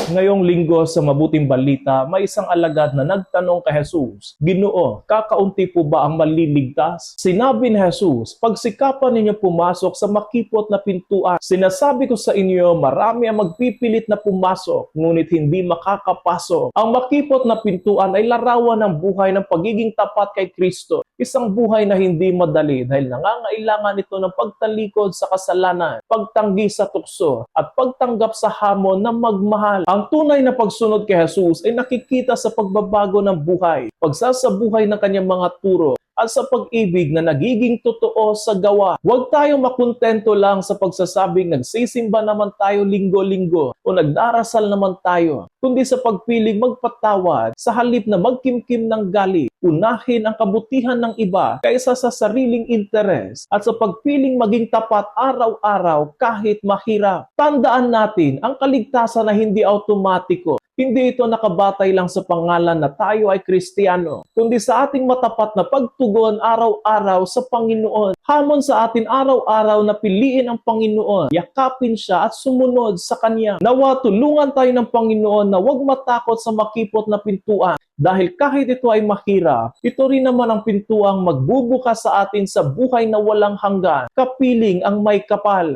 Ngayong linggo sa Mabuting Balita, may isang alagad na nagtanong kay Jesus, "Ginoo, kakaunti po ba ang maliligtas?" Sinabi ni Jesus, "Pagsikapan ninyo pumasok sa makipot na pintuan. Sinasabi ko sa inyo, marami ang magpipilit na pumasok, ngunit hindi makakapasok. Ang makipot na pintuan ay larawan ng buhay ng pagiging tapat kay Kristo. Isang buhay na hindi madali dahil nangangailangan ito ng pagtalikod sa kasalanan, pagtanggi sa tukso, at pagtanggap sa hamon na magmahal. Ang tunay na pagsunod kay Jesus ay nakikita sa pagbabago ng buhay, pagsasabuhay ng kanyang mga turo, at sa pag-ibig na nagiging totoo sa gawa. Huwag tayong makontento lang sa pagsasabing nagsisimba naman tayo linggo-linggo o nagdarasal naman tayo, kundi sa pagpiling magpatawad sa halip na magkimkim ng galit. Unahin ang kabutihan ng iba kaysa sa sariling interes at sa pagpiling maging tapat araw-araw kahit mahirap. Tandaan natin, ang kaligtasan na hindi automatiko. Hindi ito nakabatay lang sa pangalan na tayo ay Kristiyano, kundi sa ating matapat na pagtugon araw-araw sa Panginoon. Hamon sa atin araw-araw na piliin ang Panginoon, yakapin siya at sumunod sa Kanya. Nawa tulungan tayo ng Panginoon na huwag matakot sa makipot na pintuan. Dahil kahit ito ay mahirap, ito rin naman ang pintuang magbubukas sa atin sa buhay na walang hanggan, kapiling ang may kapal.